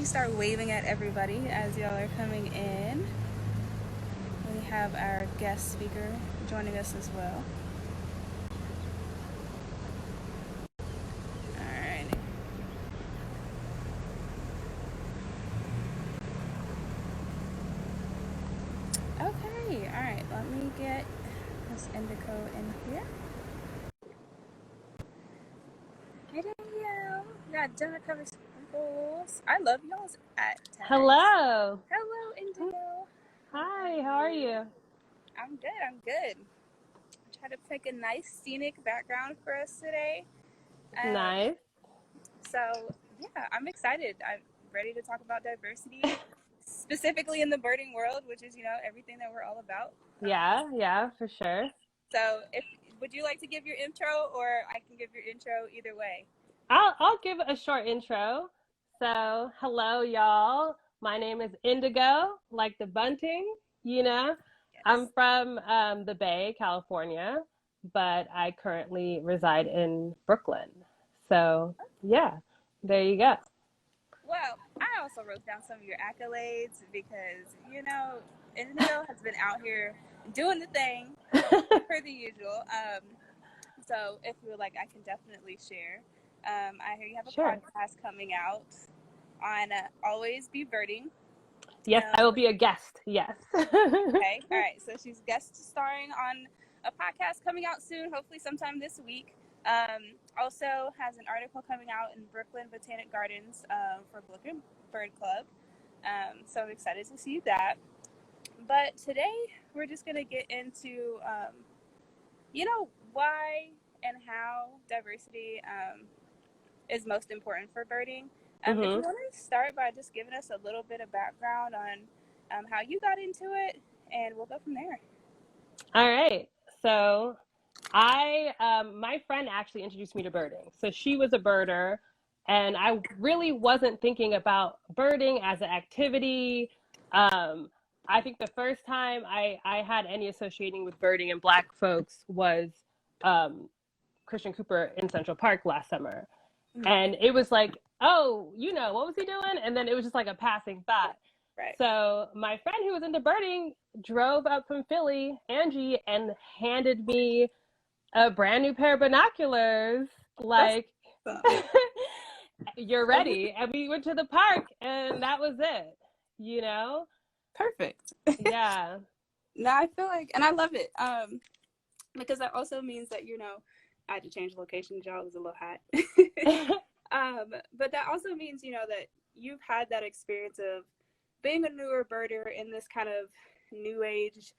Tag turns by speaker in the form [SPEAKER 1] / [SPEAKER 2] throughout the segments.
[SPEAKER 1] start waving at everybody as y'all are coming in. We have our guest speaker joining us as well. Alrighty. Okay, alright, let me get Miss Indigo in here. Hey Danielle, we got dinner cover samples. I love y'all's at tags.
[SPEAKER 2] Hello.
[SPEAKER 1] Hello Indigo.
[SPEAKER 2] Hi, how are you?
[SPEAKER 1] I'm good. I tried to pick a nice scenic background for us today. Um,
[SPEAKER 2] Nice.
[SPEAKER 1] so yeah, I'm excited. I'm ready to talk about diversity, specifically in the birding world, which is everything that we're all about.
[SPEAKER 2] Yeah, for sure.
[SPEAKER 1] So if would you like to give your intro, or I can give your intro either way?
[SPEAKER 2] I'll give a short intro. So, hello y'all. My name is Indigo, like the bunting, you know. I'm
[SPEAKER 1] Yes.
[SPEAKER 2] from the Bay, California, but I currently reside in Brooklyn. So, yeah, there you go.
[SPEAKER 1] Well, I also wrote down some of your accolades because Indigo has been out here doing the thing per the usual. So if you would like, I can definitely share. I hear you have a
[SPEAKER 2] Sure.
[SPEAKER 1] podcast coming out on Always Be Birding.
[SPEAKER 2] Yes, I will
[SPEAKER 1] Um,
[SPEAKER 2] be a guest. Yes.
[SPEAKER 1] okay, all right. So she's guest starring on a podcast coming out soon, hopefully sometime this week. Also has an article coming out in Brooklyn Botanic Gardens for Brooklyn Bird Club. So I'm excited to see that. But today we're just gonna get into why and how diversity is most important for birding. If you
[SPEAKER 2] Mhm.
[SPEAKER 1] want to start by just giving us a little bit of background on how you got into it, and we'll go from there.
[SPEAKER 2] All right. So my friend actually introduced me to birding. So she was a birder, and I really wasn't thinking about birding as an activity. Um, I think the first time I had any associating with birding and Black folks was um, Christian Cooper in Central Park last summer.
[SPEAKER 1] Mm-hmm.
[SPEAKER 2] And it was like, oh, what was he doing? And then it was just like a passing thought.
[SPEAKER 1] Right.
[SPEAKER 2] So my friend who was into birding drove up from Philly, Angie, and handed me a brand new pair of binoculars.
[SPEAKER 1] That's
[SPEAKER 2] Like,
[SPEAKER 1] awesome.
[SPEAKER 2] you're ready. And we went to the park, and that was it, you know?
[SPEAKER 1] Perfect.
[SPEAKER 2] Yeah.
[SPEAKER 1] No, I feel like, and I love it, because that also means that I had to change location. Y'all was a little hot. But that also means that you've had that experience of being a newer birder in this kind of new age,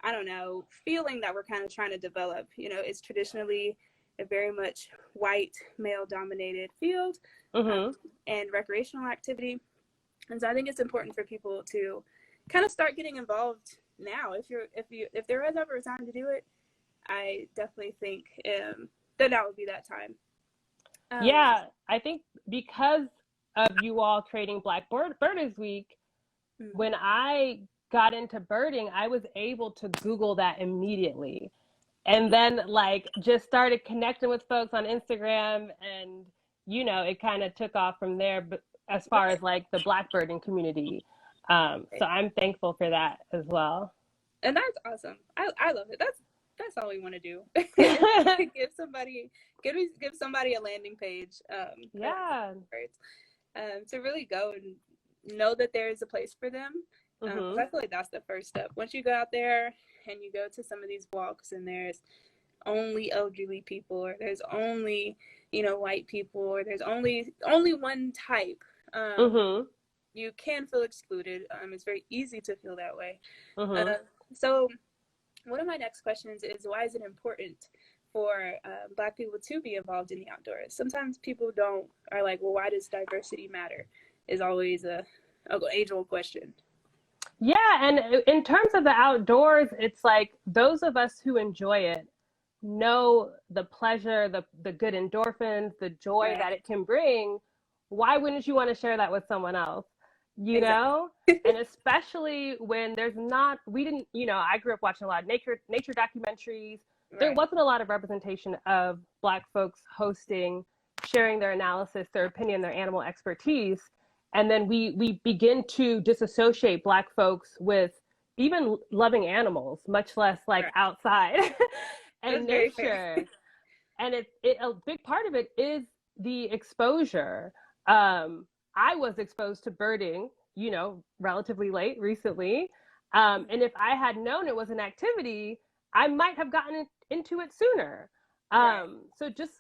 [SPEAKER 1] I don't know, feeling that we're kind of trying to develop. It's traditionally a very much white, male dominated field,
[SPEAKER 2] hmm
[SPEAKER 1] and recreational activity. And so I think it's important for people to kind of start getting involved now. If there is ever a time to do it, I definitely think that would be that time. Um,
[SPEAKER 2] Yeah, I think because of you all creating Birders Week,
[SPEAKER 1] mm,
[SPEAKER 2] when I got into birding, I was able to Google that immediately. And then, like, just started connecting with folks on Instagram, and, it kind of took off from there, but as far as like the blackbirding community. So I'm thankful for that as well.
[SPEAKER 1] and that's awesome. I love it. That's all we want to do. give somebody give somebody a landing page
[SPEAKER 2] Yeah.
[SPEAKER 1] to really go and know that there is a place for them.
[SPEAKER 2] hmm
[SPEAKER 1] I feel like that's the first step. Once you go out there and you go to some of these walks and there's only elderly people, or there's only white people, or there's only one type,
[SPEAKER 2] hmm
[SPEAKER 1] you can feel excluded. It's very easy to feel that way.
[SPEAKER 2] hmm
[SPEAKER 1] So one of my next questions is, why is it important for Black people to be involved in the outdoors? Sometimes people are like, well, why does diversity matter? Is always a age-old question.
[SPEAKER 2] Yeah, and in terms of the outdoors, it's like those of us who enjoy it know the pleasure, the good endorphins, the joy
[SPEAKER 1] Right.
[SPEAKER 2] that it can bring. Why wouldn't you want to share that with someone else? You
[SPEAKER 1] Exactly.
[SPEAKER 2] know? And especially when there's not, we didn't, I grew up watching a lot of nature documentaries. There
[SPEAKER 1] Right.
[SPEAKER 2] wasn't a lot of representation of Black folks hosting, sharing their analysis, their opinion, their animal expertise. And then we begin to disassociate Black folks with even loving animals, much less like
[SPEAKER 1] Right.
[SPEAKER 2] outside and
[SPEAKER 1] That's very fair.
[SPEAKER 2] nature. And a big part of it is the exposure. I was exposed to birding, relatively late recently. And if I had known it was an activity, I might have gotten into it sooner.
[SPEAKER 1] Right.
[SPEAKER 2] So just,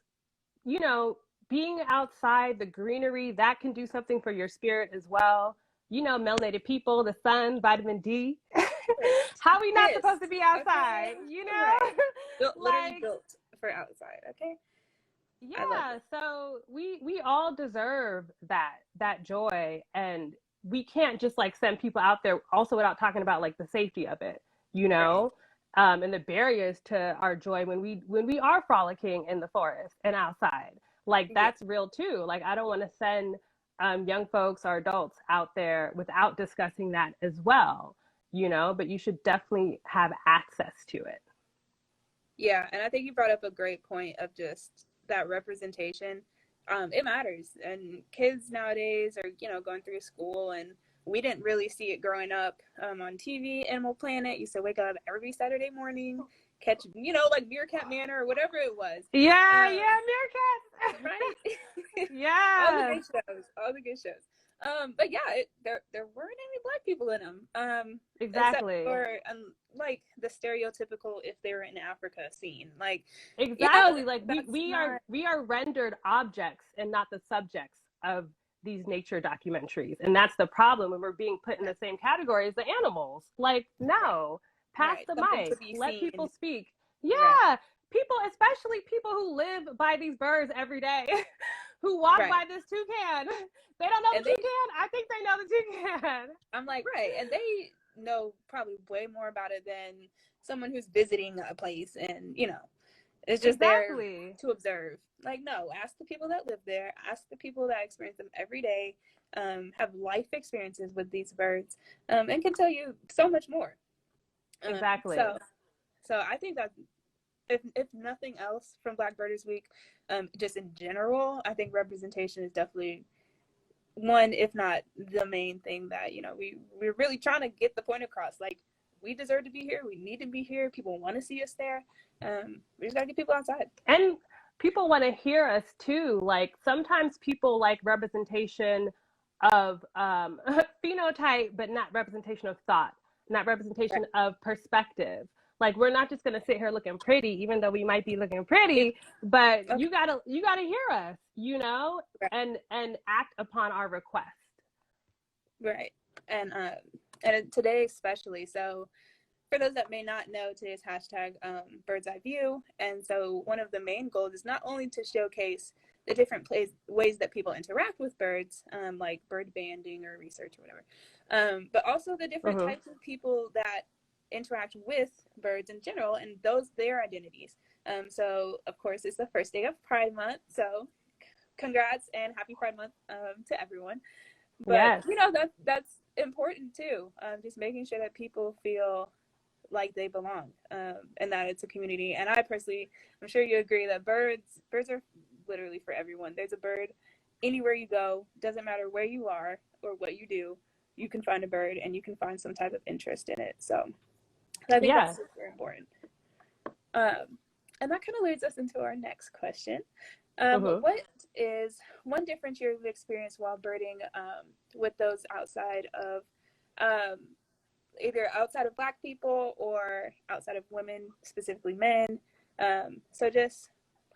[SPEAKER 2] you know, being outside, the greenery, that can do something for your spirit as well. Melanated people, the sun, vitamin D. How are we not
[SPEAKER 1] This,
[SPEAKER 2] supposed to be outside,
[SPEAKER 1] okay? Right. Literally
[SPEAKER 2] Like,
[SPEAKER 1] built for outside, okay? I love
[SPEAKER 2] yeah,
[SPEAKER 1] it.
[SPEAKER 2] so we all deserve that joy, and we can't just like send people out there also without talking about like the safety of it,
[SPEAKER 1] Right.
[SPEAKER 2] and the barriers to our joy when we are frolicking in the forest and outside. Like
[SPEAKER 1] Yeah.
[SPEAKER 2] that's real too. Like I don't want to send young folks or adults out there without discussing that as well, but you should definitely have access to it.
[SPEAKER 1] Yeah, and I think you brought up a great point of just that representation. It matters, and kids nowadays are, going through school, and we didn't really see it growing up on TV. Animal Planet used to wake up every Saturday morning, catch, like Meerkat Manor or whatever it was.
[SPEAKER 2] Yeah, yeah,
[SPEAKER 1] Um,
[SPEAKER 2] meerkats.
[SPEAKER 1] right? All the
[SPEAKER 2] Yes,
[SPEAKER 1] good shows, all the good shows. But yeah, there weren't any black people in them, except
[SPEAKER 2] exactly.
[SPEAKER 1] for like the stereotypical if they were in Africa scene, like
[SPEAKER 2] Exactly. Like we
[SPEAKER 1] that's
[SPEAKER 2] we are
[SPEAKER 1] not
[SPEAKER 2] we are rendered objects and not the subjects of these nature documentaries. And that's the problem when we're being put in the same category as the animals. Like,
[SPEAKER 1] right,
[SPEAKER 2] no, pass
[SPEAKER 1] right.
[SPEAKER 2] the
[SPEAKER 1] Something to
[SPEAKER 2] mic.
[SPEAKER 1] be
[SPEAKER 2] Let people
[SPEAKER 1] seen,
[SPEAKER 2] speak.
[SPEAKER 1] right,
[SPEAKER 2] Yeah. People, especially people who live by these birds every day, who walk
[SPEAKER 1] right,
[SPEAKER 2] by this toucan. They don't know
[SPEAKER 1] and
[SPEAKER 2] the
[SPEAKER 1] they,
[SPEAKER 2] toucan. I think they know the toucan.
[SPEAKER 1] I'm like, right, and they know probably way more about it than someone who's visiting a place, and it's just there
[SPEAKER 2] Exactly.
[SPEAKER 1] to observe. Like, no, ask the people that live there, ask the people that experience them every day, have life experiences with these birds, and can tell you so much more. Um,
[SPEAKER 2] Exactly.
[SPEAKER 1] so, so I think that if nothing else from Black Birders Week, just in general, I think representation is definitely one, if not the main thing that we're really trying to get the point across. Like, we deserve to be here. We need to be here. People want to see us there. We just gotta get people outside.
[SPEAKER 2] And people want to hear us too. Like sometimes people like representation of phenotype, but not representation of thought, not
[SPEAKER 1] Right.
[SPEAKER 2] representation of perspective. Like we're not just gonna sit here looking pretty, even though we might be looking
[SPEAKER 1] Yeah.
[SPEAKER 2] pretty, but
[SPEAKER 1] Okay.
[SPEAKER 2] you gotta hear us,
[SPEAKER 1] Right.
[SPEAKER 2] and act upon our request.
[SPEAKER 1] Right. And today especially. So for those that may not know, today's hashtag bird's eye view. And so one of the main goals is not only to showcase the different ways that people interact with birds, like bird banding or research or whatever, but also the different
[SPEAKER 2] Mm-hmm.
[SPEAKER 1] types of people that interact with birds in general and their identities. So of course it's the first day of Pride Month. So congrats and happy Pride Month to everyone. But
[SPEAKER 2] Yes.
[SPEAKER 1] that's important too. Just making sure that people feel like they belong, and that it's a community. And I personally, I'm sure you agree that birds are literally for everyone. There's a bird anywhere you go. Doesn't matter where you are or what you do, you can find a bird and you can find some type of interest in it. So I think
[SPEAKER 2] Yeah.
[SPEAKER 1] that's super important. And that kind of leads us into our next question.
[SPEAKER 2] Mm-hmm.
[SPEAKER 1] What is one difference you've experienced while birding, with those outside of um, either outside of Black people or outside of women, specifically men? So just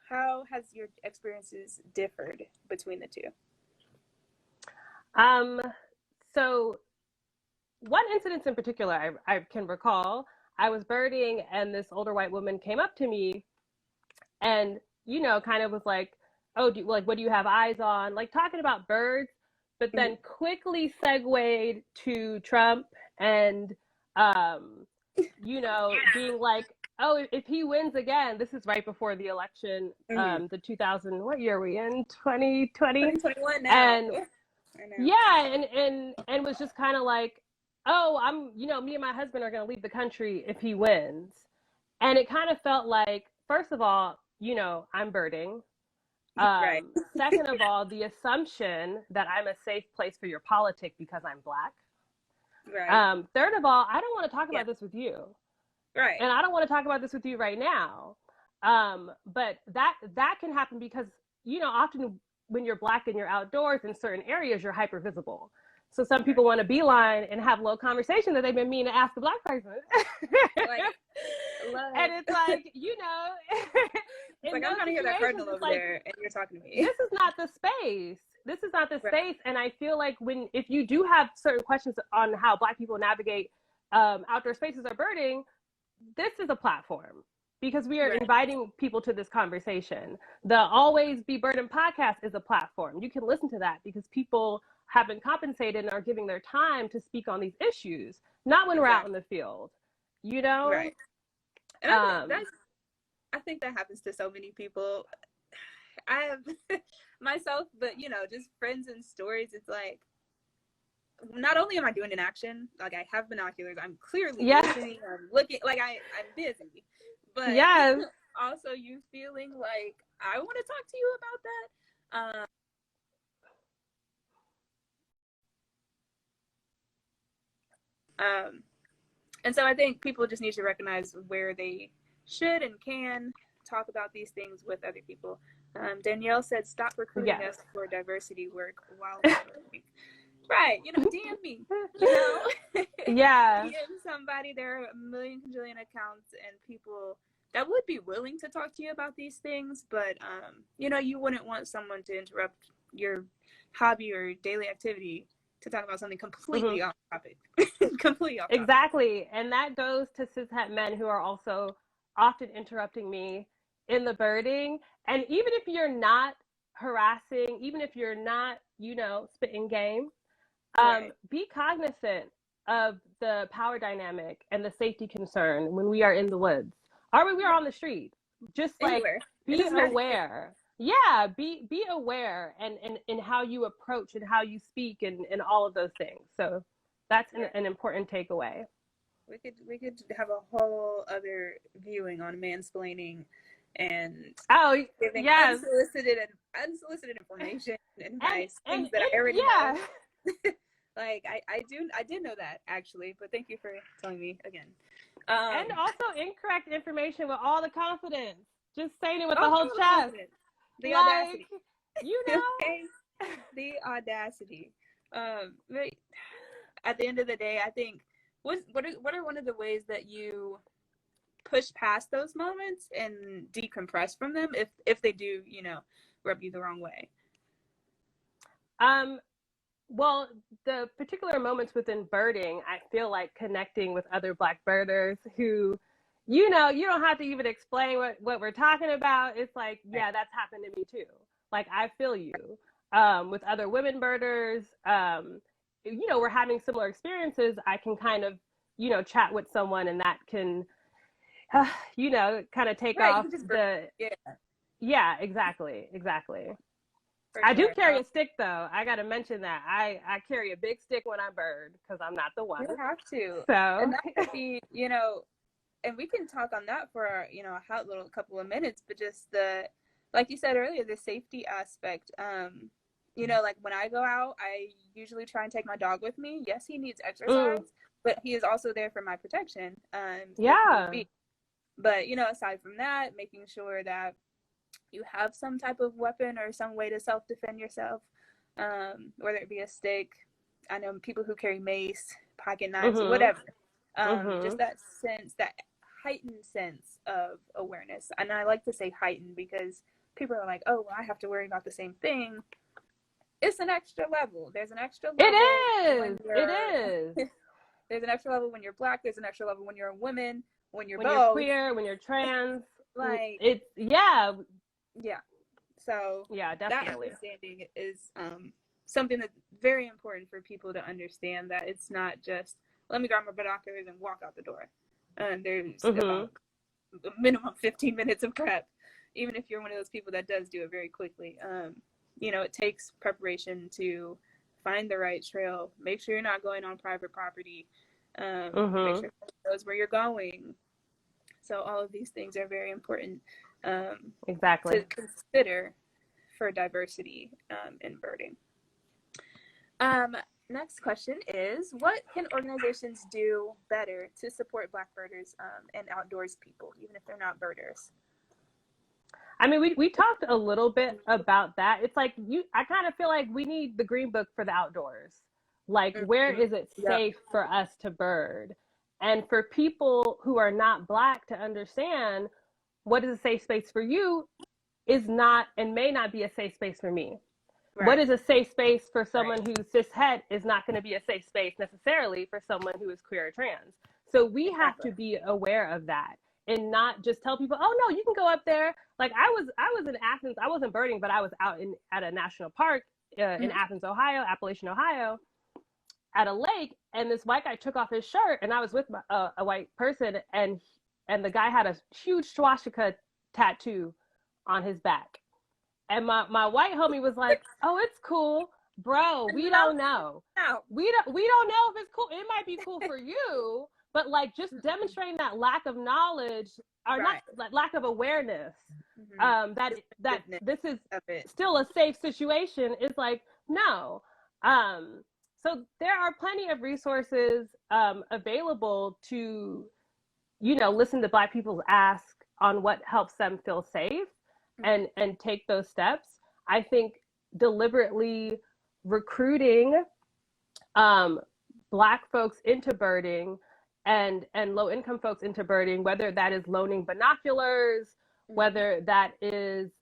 [SPEAKER 1] how has your experiences differed between the two?
[SPEAKER 2] Um. So one incident in particular I can recall. I was birding, and this older white woman came up to me and kind of was like, oh, what do you have eyes on, like talking about birds, but then quickly segued to Trump and being like, oh, if he wins again, this is right before the election,
[SPEAKER 1] Mm-hmm.
[SPEAKER 2] the 2000, what year are we in, 2020?
[SPEAKER 1] 2021 now.
[SPEAKER 2] And
[SPEAKER 1] I know.
[SPEAKER 2] yeah, and was just kind of like, oh, me and my husband are going to leave the country if he wins. And it kind of felt like, first of all, I'm birding.
[SPEAKER 1] Right.
[SPEAKER 2] Second of all, the assumption that I'm a safe place for your politic because I'm Black.
[SPEAKER 1] Right.
[SPEAKER 2] Third of all, I don't want to talk
[SPEAKER 1] Yeah.
[SPEAKER 2] about this with you.
[SPEAKER 1] Right.
[SPEAKER 2] And I don't want to talk about this with you right now. But that can happen because, often when you're Black and you're outdoors in certain areas, you're hyper visible. So some people want to beeline and have a little conversation that they've been meaning to ask a Black person.
[SPEAKER 1] Like, love.
[SPEAKER 2] And it's like,
[SPEAKER 1] it's like, I'm trying to hear that cardinal over there, and you're talking to me.
[SPEAKER 2] This is not the space. This is not the
[SPEAKER 1] Right.
[SPEAKER 2] space. And I feel like if you do have certain questions on how Black people navigate outdoor spaces or birding, this is a platform because we are
[SPEAKER 1] Right.
[SPEAKER 2] inviting people to this conversation. The Always Be Burdened podcast is a platform. You can listen to that because people have been compensated and are giving their time to speak on these issues, not when we're out in the field,
[SPEAKER 1] Right. And I think that happens to so many people. I have myself, but just friends and stories. It's like, not only am I doing an action, like I have binoculars, I'm clearly listening, I'm looking, like I'm busy, but also you feeling like I want to talk to you about that. And so I think people just need to recognize where they should and can talk about these things with other people. Danielle said, stop recruiting us for diversity work while working. Right, DM me,
[SPEAKER 2] Yeah.
[SPEAKER 1] DM somebody. There are a million cajillion accounts and people that would be willing to talk to you about these things, but you wouldn't want someone to interrupt your hobby or daily activity to talk about something completely off topic. Completely off topic.
[SPEAKER 2] Exactly. And that goes to cishet men who are also often interrupting me in the birding. And even if you're not harassing, even if you're not, spitting game, be cognizant of the power dynamic and the safety concern when we are in the woods or when we are on the street. Just like be aware. Yeah, be aware and in how you approach and how you speak and all of those things. So that's an important takeaway.
[SPEAKER 1] We could have a whole other viewing on mansplaining and giving unsolicited information and advice, things that I already know. Like I did know that actually, but thank you for telling me again.
[SPEAKER 2] And also incorrect information with all the confidence. Just saying it with the whole chest.
[SPEAKER 1] The audacity. The audacity. But at the end of the day, I think what are one of the ways that you push past those moments and decompress from them if they do, rub you the wrong way?
[SPEAKER 2] Well, the particular moments within birding, I feel like connecting with other Black birders who, you don't have to even explain what we're talking about. It's like, yeah, that's happened to me too. Like, I feel you. With other women birders, we're having similar experiences. I can kind of, chat with someone and that can, kind of take off the... Yeah, exactly. I do carry a stick, though. I got to mention that. I carry a big stick when I bird because I'm not the one.
[SPEAKER 1] You have to.
[SPEAKER 2] So.
[SPEAKER 1] And that could be, and we can talk on that for, a hot little couple of minutes, but just like you said earlier, the safety aspect. Like when I go out, I usually try and take my dog with me. Yes, he needs exercise, but he is also there for my protection. But, aside from that, making sure that you have some type of weapon or some way to self-defend yourself, whether it be a stick. I know people who carry mace, pocket knives, whatever. Just that heightened sense of awareness. And I like to say heightened because people are like, oh, well, I have to worry about the same thing. It's an extra level. There's an extra level.
[SPEAKER 2] It is.
[SPEAKER 1] There's an extra level when you're Black. There's an extra level when you're a woman, when you're
[SPEAKER 2] queer, when you're trans.
[SPEAKER 1] Like,
[SPEAKER 2] it's,
[SPEAKER 1] yeah. So
[SPEAKER 2] yeah, definitely.
[SPEAKER 1] That understanding is something that's very important for people to understand, that it's not just, let me grab my binoculars and walk out the door. There's about a minimum 15 minutes of prep, even if you're one of those people that does do it very quickly. It takes preparation to find the right trail, make sure you're not going on private property, make sure someone knows where you're going. So all of these things are very important
[SPEAKER 2] exactly
[SPEAKER 1] to consider for diversity in birding. Next question is, what can organizations do better to support Black birders and outdoors people, even if they're not birders?
[SPEAKER 2] I mean, we talked a little bit about that. It's like I kind of feel like we need the green book for the outdoors. Like, where is it safe for us to bird? And for people who are not Black to understand what is a safe space for you is not and may not be a safe space for me. Right. What is a safe space for someone who's cishet is not going to be a safe space necessarily for someone who is queer or trans. So we have to be aware of that and not just tell people, oh no, you can go up there. Like I was in Athens. I wasn't birding, but I was out at a national park in Athens, Ohio, Appalachian, Ohio, at a lake, and this white guy took off his shirt, and I was with a white person, and the guy had a huge swastika tattoo on his back. And my white homie was like, "Oh, it's cool, bro. We don't know. We don't know if it's cool. It might be cool for you, but like just demonstrating that lack of knowledge or not lack of awareness that this is still a safe situation is like no. So there are plenty of resources available to listen to Black people ask on what helps them feel safe. And take those steps. I think deliberately recruiting Black folks into birding and low income folks into birding, whether that is loaning binoculars, whether that is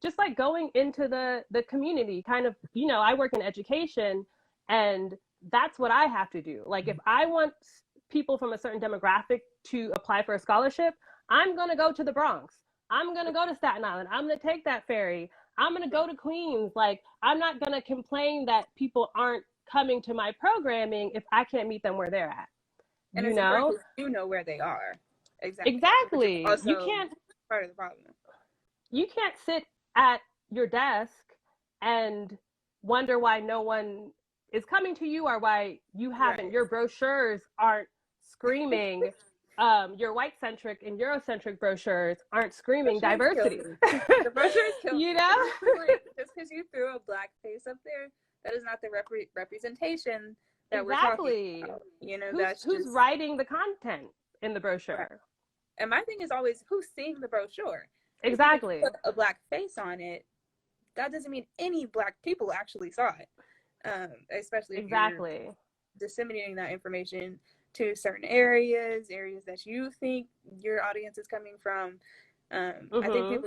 [SPEAKER 2] just like going into the community, kind of, I work in education, and that's what I have to do. Like if I want people from a certain demographic to apply for a scholarship, I'm going to go to the Bronx. I'm going to go to Staten Island. I'm going to take that ferry. I'm going to go to Queens. Like, I'm not going to complain that people aren't coming to my programming if I can't meet them where they're at.
[SPEAKER 1] And you know where they are.
[SPEAKER 2] Exactly.
[SPEAKER 1] Also,
[SPEAKER 2] you can't
[SPEAKER 1] part of the problem.
[SPEAKER 2] You can't sit at your desk and wonder why no one is coming to you or why you haven't, your brochures aren't screaming. Your white-centric and Eurocentric brochures aren't screaming diversity.
[SPEAKER 1] The brochures kill me. Just because you threw a Black face up there, that is not the representation that we're talking about.
[SPEAKER 2] Who's writing the content in the brochure?
[SPEAKER 1] Right. And my thing is always, who's seeing the brochure?
[SPEAKER 2] Exactly.
[SPEAKER 1] If you put a Black face on it, that doesn't mean any Black people actually saw it. Especially if you're disseminating that information to certain areas that you think your audience is coming from. I think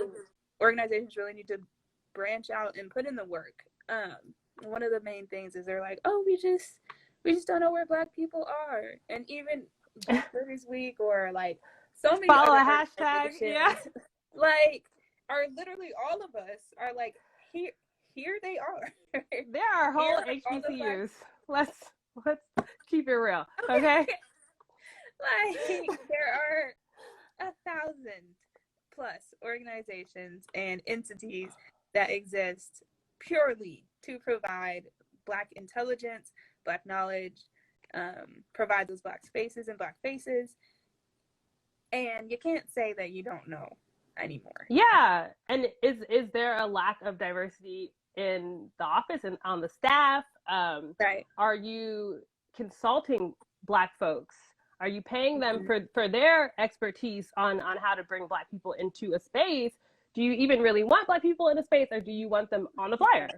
[SPEAKER 1] organizations really need to branch out and put in the work. One of the main things is they're like, oh, we just don't know where Black people are. And even Black Birders Week or like so many
[SPEAKER 2] follow
[SPEAKER 1] other
[SPEAKER 2] a hashtag,
[SPEAKER 1] like are literally all of us are like here they are.
[SPEAKER 2] There are whole HBCUs. Let's keep it real, okay?
[SPEAKER 1] Like there are 1,000+ organizations and entities that exist purely to provide Black intelligence, Black knowledge, provide those Black spaces and Black faces, and you can't say that you don't know anymore.
[SPEAKER 2] Yeah, and is there a lack of diversity in the office and on the staff? Are you consulting Black folks? Are you paying them for their expertise on how to bring Black people into a space? Do you even really want Black people in a space, or do you want them on the flyer?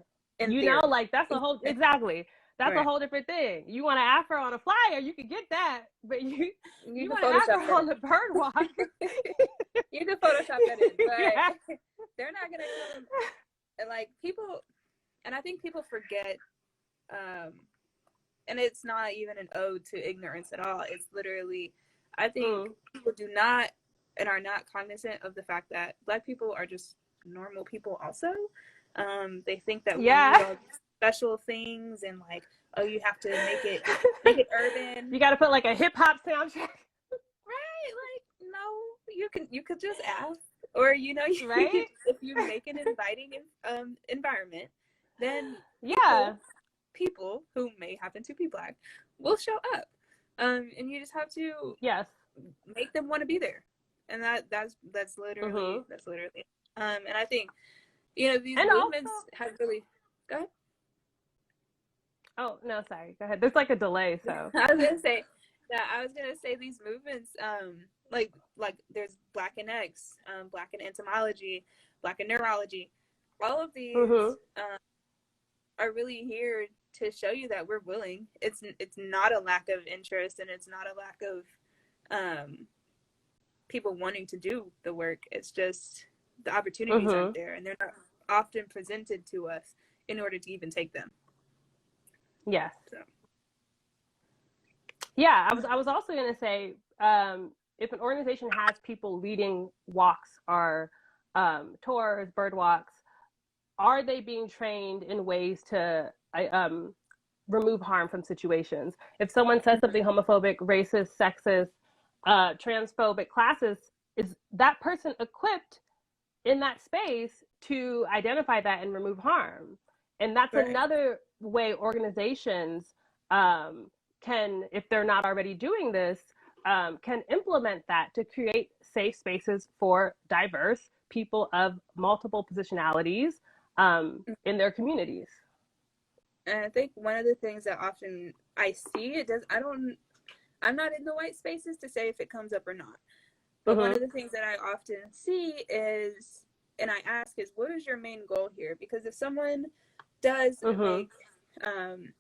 [SPEAKER 2] Like that's a whole That's a whole different thing. You want an afro on a flyer, you can get that, but you want an afro on the bird walk.
[SPEAKER 1] You can Photoshop that in, but they're not gonna come. And like people, and I think people forget. And it's not even an ode to ignorance at all. It's literally, I think people do not and are not cognizant of the fact that Black people are just normal people also. They think that we need all these special things and like, oh, you have to make it urban.
[SPEAKER 2] You got to put like a hip hop soundtrack.
[SPEAKER 1] Right? Like, no, you could just ask, or if you make an inviting environment, then people who may happen to be Black will show up, and you just have to make them want to be there, and that's literally and I think these
[SPEAKER 2] And
[SPEAKER 1] movements
[SPEAKER 2] also,
[SPEAKER 1] have really, go ahead.
[SPEAKER 2] oh no, sorry, go ahead. There's like a delay, so.
[SPEAKER 1] I was gonna say these movements, like there's Black in X, Black in entomology, Black in neurology. All of these
[SPEAKER 2] Mhm.
[SPEAKER 1] are really here to show you that we're willing. It's not a lack of interest, and it's not a lack of people wanting to do the work. It's just the opportunities aren't
[SPEAKER 2] Mhm.
[SPEAKER 1] there, and they're not often presented to us in order to even take them.
[SPEAKER 2] Yes.
[SPEAKER 1] So.
[SPEAKER 2] Yeah, I was also gonna say, if an organization has people leading walks or tours, bird walks, are they being trained in ways to remove harm from situations? If someone says something homophobic, racist, sexist, transphobic, classist, is that person equipped in that space to identify that and remove harm? And that's
[SPEAKER 1] Right.
[SPEAKER 2] another way organizations um, can, if they're not already doing this, can implement that to create safe spaces for diverse people of multiple positionalities in their communities.
[SPEAKER 1] And I think one of the things that often I see, I'm not in the white spaces to say if it comes up or not. But one
[SPEAKER 2] Mm-hmm.
[SPEAKER 1] of the things that I often see is, and I ask is, what is your main goal here? Because
[SPEAKER 2] Mm-hmm.
[SPEAKER 1] um,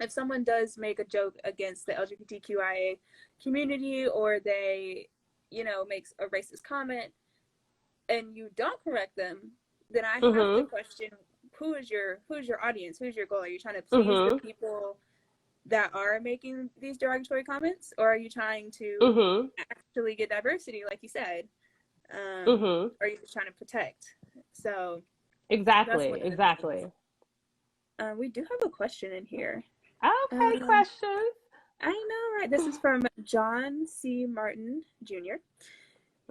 [SPEAKER 1] if someone does make a joke against the LGBTQIA community, or they, makes a racist comment, and you don't correct them, then I have to
[SPEAKER 2] Mm-hmm.
[SPEAKER 1] question, who's your audience? Who's your goal? Are you trying to please the
[SPEAKER 2] Mm-hmm.
[SPEAKER 1] people that are making these derogatory comments, or are you trying to
[SPEAKER 2] Mm-hmm.
[SPEAKER 1] actually get diversity, like you said?
[SPEAKER 2] Mm-hmm.
[SPEAKER 1] Or are you just trying to protect? So that's
[SPEAKER 2] Exactly.
[SPEAKER 1] one of the things.
[SPEAKER 2] Exactly.
[SPEAKER 1] We do have a question in here.
[SPEAKER 2] Okay,
[SPEAKER 1] Um,
[SPEAKER 2] questions.
[SPEAKER 1] I know, right? This is from John C. Martin Jr.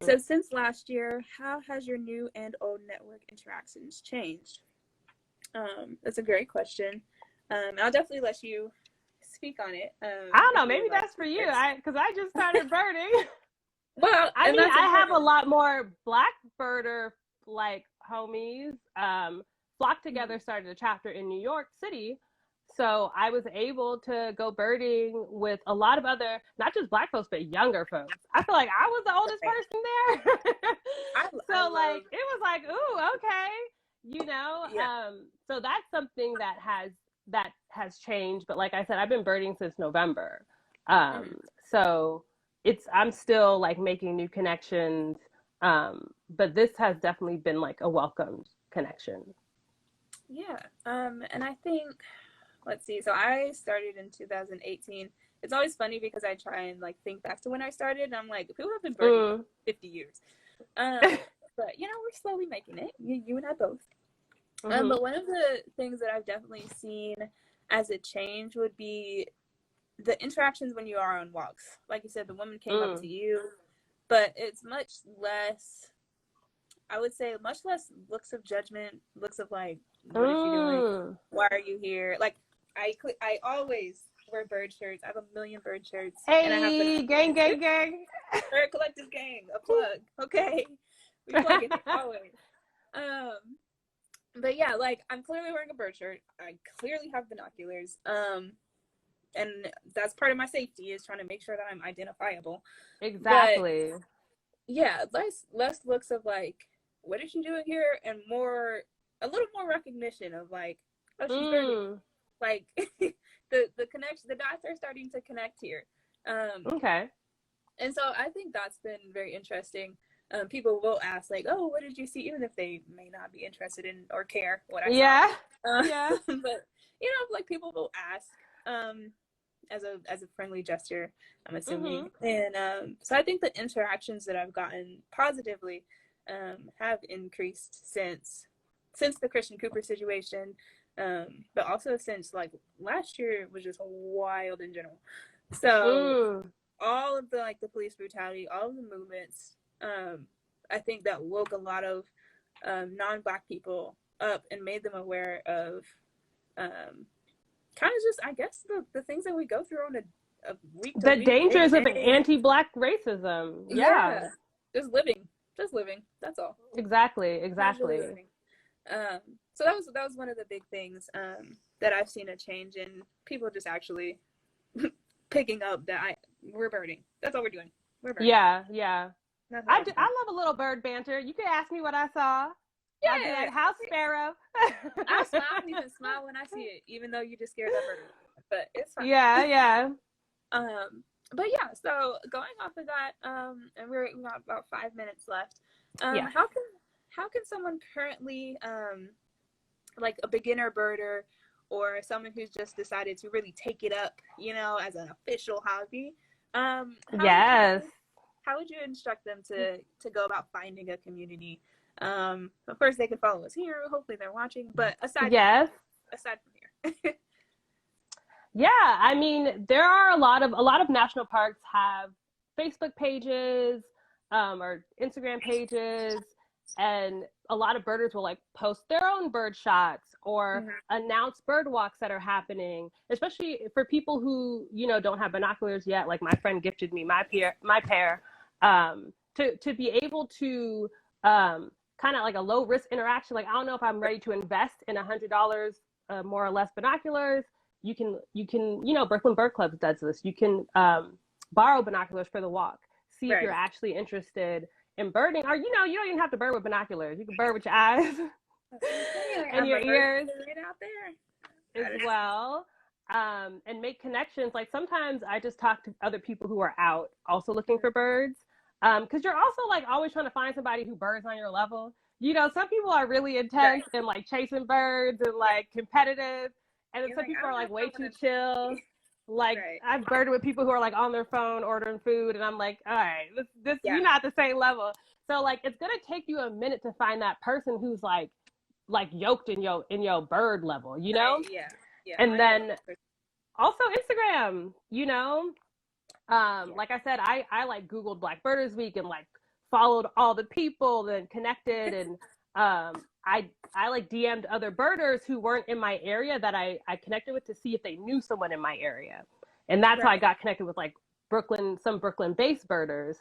[SPEAKER 1] So since last year, how has your new and old network interactions changed? That's a great question. I'll definitely let you speak on it,
[SPEAKER 2] I don't
[SPEAKER 1] if
[SPEAKER 2] know.
[SPEAKER 1] you
[SPEAKER 2] Maybe
[SPEAKER 1] would like
[SPEAKER 2] that's
[SPEAKER 1] to
[SPEAKER 2] for you.
[SPEAKER 1] first.
[SPEAKER 2] Because I just started birding.
[SPEAKER 1] Well,
[SPEAKER 2] I
[SPEAKER 1] and
[SPEAKER 2] mean,
[SPEAKER 1] that's
[SPEAKER 2] I have a
[SPEAKER 1] important.
[SPEAKER 2] lot more black birder like homies. Flock
[SPEAKER 1] Mm-hmm.
[SPEAKER 2] Together started a chapter in New York City. So I was able to go birding with a lot of other, not just black folks, but younger folks. I feel like I was the oldest
[SPEAKER 1] Right.
[SPEAKER 2] person there.
[SPEAKER 1] I
[SPEAKER 2] So
[SPEAKER 1] love.
[SPEAKER 2] like it was like, ooh, okay.
[SPEAKER 1] Yeah.
[SPEAKER 2] So that's something that has changed. But like I said, I've been birding since November.
[SPEAKER 1] Mm-hmm.
[SPEAKER 2] So I'm still like making new connections. But this has definitely been like a welcomed connection.
[SPEAKER 1] Yeah. And I think, let's see. So I started in 2018. It's always funny because I try and like think back to when I started, and I'm like, people have been birding like
[SPEAKER 2] Mm.
[SPEAKER 1] 50 years. Um, but we're slowly making it. You and I both.
[SPEAKER 2] Mm-hmm.
[SPEAKER 1] But one of the things that I've definitely seen as a change would be the interactions when you are on walks. Like you said, the woman came up to
[SPEAKER 2] Mm.
[SPEAKER 1] you, but it's much less, I would say, much less looks of judgment, looks of like, what is she doing?
[SPEAKER 2] Mm.
[SPEAKER 1] Why are you here? Like, I always wear bird shirts. I have a million bird shirts, and I have
[SPEAKER 2] Hey, gang,
[SPEAKER 1] binoculars.
[SPEAKER 2] gang, gang.
[SPEAKER 1] Bird Collective Gang, a plug. Okay, we plugging it always. Um, but yeah, like, I'm clearly wearing a bird shirt. I clearly have binoculars. And that's part of my safety, is trying to make sure that I'm identifiable. But
[SPEAKER 2] Exactly.
[SPEAKER 1] yeah, less looks of like, what is she doing here, and a little more recognition of like, oh, she's birding.
[SPEAKER 2] Mm.
[SPEAKER 1] Like, the connection, the dots are starting to connect here.
[SPEAKER 2] Okay.
[SPEAKER 1] And so I think that's been very interesting. People will ask like, oh, what did you see, even if they may not be interested in or care what I saw.
[SPEAKER 2] Yeah. Yeah.
[SPEAKER 1] But like, people will ask, as a friendly gesture, I'm
[SPEAKER 2] Mm-hmm.
[SPEAKER 1] assuming. And so I think the interactions that I've gotten positively have increased since the Christian Cooper situation, but also since like last year was just wild in general. So
[SPEAKER 2] Mm.
[SPEAKER 1] all of the like the police brutality, all of the movements, I think that woke a lot of non-Black people up and made them aware of kind of just, I guess, the things that we go through on a week to
[SPEAKER 2] The
[SPEAKER 1] week, day to
[SPEAKER 2] dangers of
[SPEAKER 1] day.
[SPEAKER 2] anti-black racism. Yeah.
[SPEAKER 1] Yeah, just living, that's all.
[SPEAKER 2] Exactly.
[SPEAKER 1] Casually
[SPEAKER 2] Exactly.
[SPEAKER 1] living. So that was one of the big things that I've seen a change in, people just actually picking up that we're birding. That's all we're doing. We're birding.
[SPEAKER 2] Yeah, yeah.
[SPEAKER 1] Nothing
[SPEAKER 2] I
[SPEAKER 1] else.
[SPEAKER 2] love a little bird banter. You could ask me what I saw. I'd be
[SPEAKER 1] Yeah,
[SPEAKER 2] like, "House sparrow."
[SPEAKER 1] I smile. I even smile when I see it, even though you just scared that bird. But it's fine.
[SPEAKER 2] Yeah, yeah.
[SPEAKER 1] But yeah. So going off of that, and we got about 5 minutes left.
[SPEAKER 2] Yeah.
[SPEAKER 1] How can someone currently, like a beginner birder or someone who's just decided to really take it up, as an official hobby,
[SPEAKER 2] Yes.
[SPEAKER 1] how would you instruct them to go about finding a community? Of course, they can follow us here. Hopefully, they're watching. But aside from here.
[SPEAKER 2] Yeah, I mean, there are a lot of national parks have Facebook pages, or Instagram pages, and a lot of birders will like post their own bird shots or announce bird walks that are happening, especially for people who, don't have binoculars yet. Like my friend gifted me my pair, to be able to, kind of like a low risk interaction. Like, I don't know if I'm ready to invest in $100, more or less binoculars. You can, Brooklyn Bird Club does this. You can borrow binoculars for the walk. See if you're actually interested in birding, or you don't even have to bird with binoculars. You can bird with your eyes and your ears
[SPEAKER 1] right out there
[SPEAKER 2] as well, and make connections. Like sometimes I just talk to other people who are out also looking for birds, because you're also like always trying to find somebody who birds on your level. Some people are really intense and like chasing birds and like competitive. And then some people are like way too chill. Like I've birded with people who are like on their phone ordering food, and I'm like, all right, this you're not the same level. So like it's gonna take you a minute to find that person who's like yoked in your bird level,
[SPEAKER 1] Yeah.
[SPEAKER 2] And then also Instagram, like I said, I like Googled Black Birders Week and like followed all the people and connected, and I like DM'd other birders who weren't in my area that I connected with to see if they knew someone in my area. And that's how I got connected with like some Brooklyn-based birders.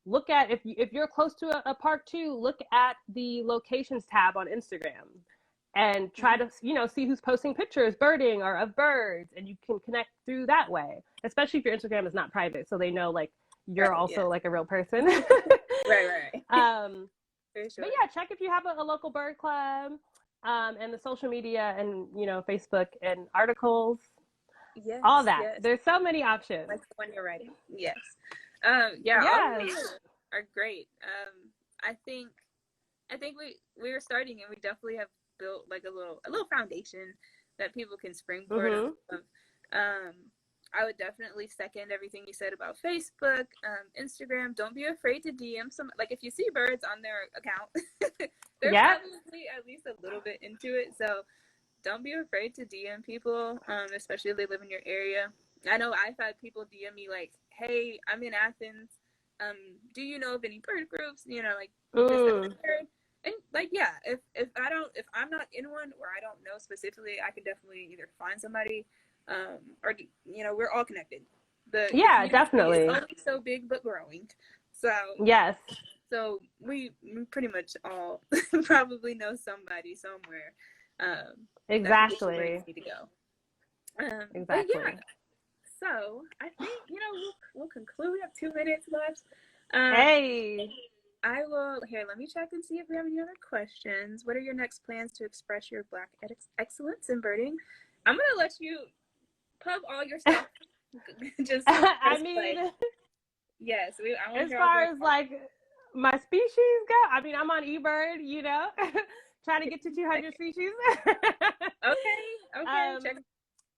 [SPEAKER 2] Look at, if you're close to a park too, look at the locations tab on Instagram and try to, see who's posting pictures birding or of birds, and you can connect through that way, especially if your Instagram is not private, so they know like you're also like a real person.
[SPEAKER 1] Right.
[SPEAKER 2] But yeah, check if you have a local bird club, and the social media and, Facebook and articles, all that.
[SPEAKER 1] Yes.
[SPEAKER 2] There's so many options.
[SPEAKER 1] Like the one you're writing. Yes.
[SPEAKER 2] Yes.
[SPEAKER 1] All of these are great. I think we were starting, and we definitely have built like a little foundation that people can springboard off of. I would definitely second everything you said about Facebook, Instagram. Don't be afraid to DM some. Like if you see birds on their account, they're probably at least a little bit into it. So don't be afraid to DM people, especially if they live in your area. I know I've had people DM me like, "Hey, I'm in Athens. Do you know of any bird groups? Like this, and like if I'm not in one or I don't know specifically, I can definitely either find somebody." Or we're all connected. The
[SPEAKER 2] definitely.
[SPEAKER 1] It's only so big but growing. So
[SPEAKER 2] yes.
[SPEAKER 1] So we pretty much all probably know somebody somewhere.
[SPEAKER 2] Exactly.
[SPEAKER 1] Need to go.
[SPEAKER 2] Exactly.
[SPEAKER 1] But yeah. So I think we'll conclude. We have 2 minutes left.
[SPEAKER 2] Hey.
[SPEAKER 1] I will here. Let me check and see if we have any other questions. What are your next plans to express your Black excellence in birding? I'm gonna let you pub all your stuff. Just
[SPEAKER 2] I mean,
[SPEAKER 1] yes.
[SPEAKER 2] As far as like my species go, I mean, I'm on eBird, trying to get to 200 species.
[SPEAKER 1] Okay. Check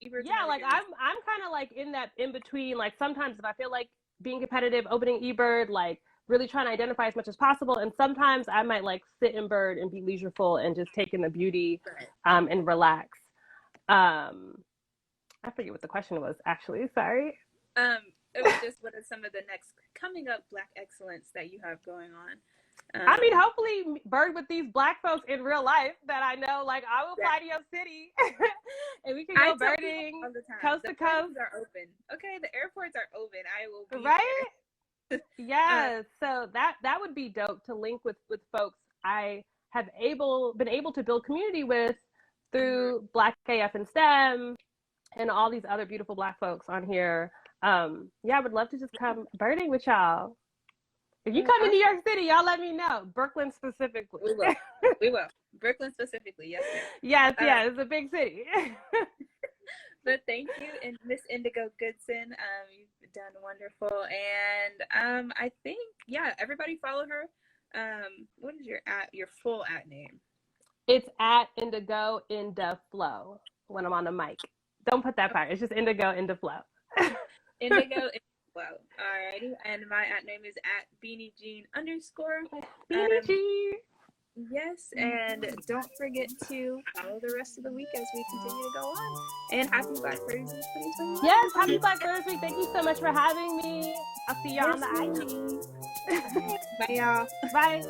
[SPEAKER 1] eBird.
[SPEAKER 2] Yeah, like I'm kind of like in between. Like sometimes if I feel like being competitive, opening eBird, like really trying to identify as much as possible, and sometimes I might like sit in bird and be leisureful and just take in the beauty, and relax. I forget what the question was, actually. Sorry.
[SPEAKER 1] It was just what are some of the next coming up Black excellence that you have going on?
[SPEAKER 2] I mean, hopefully bird with these Black folks in real life that I know. Like, I will fly to your city and we can go birding coast to coast.
[SPEAKER 1] Are open. Okay, the airports are open. I will be
[SPEAKER 2] there. Yes. So that would be dope to link with folks I have been able to build community with through Black AF and STEM and all these other beautiful Black folks on here. Yeah, I would love to just come birding with y'all. If you come to New York City, y'all let me know. Brooklyn specifically.
[SPEAKER 1] We will. We will. Brooklyn specifically. Yes, ma'am.
[SPEAKER 2] Yes, yeah, it's a big city.
[SPEAKER 1] But thank you, and Miss Indigo Goodson. You've done wonderful, and I think everybody follow her. What is your full name?
[SPEAKER 2] It's at Indigo Flow when I'm on the mic. Don't put that part. It's just Indigo Flow.
[SPEAKER 1] Indigo Flow. Alrighty, and my name is at Beanie Jean _.
[SPEAKER 2] Beanie Jean.
[SPEAKER 1] Yes, and don't forget to follow the rest of the week as we continue to go on. And happy Black Thursday 2021.
[SPEAKER 2] Yes, happy Black Thursday. Thank you so much for having me. I'll see y'all on the IG.
[SPEAKER 1] Bye, y'all.
[SPEAKER 2] Bye.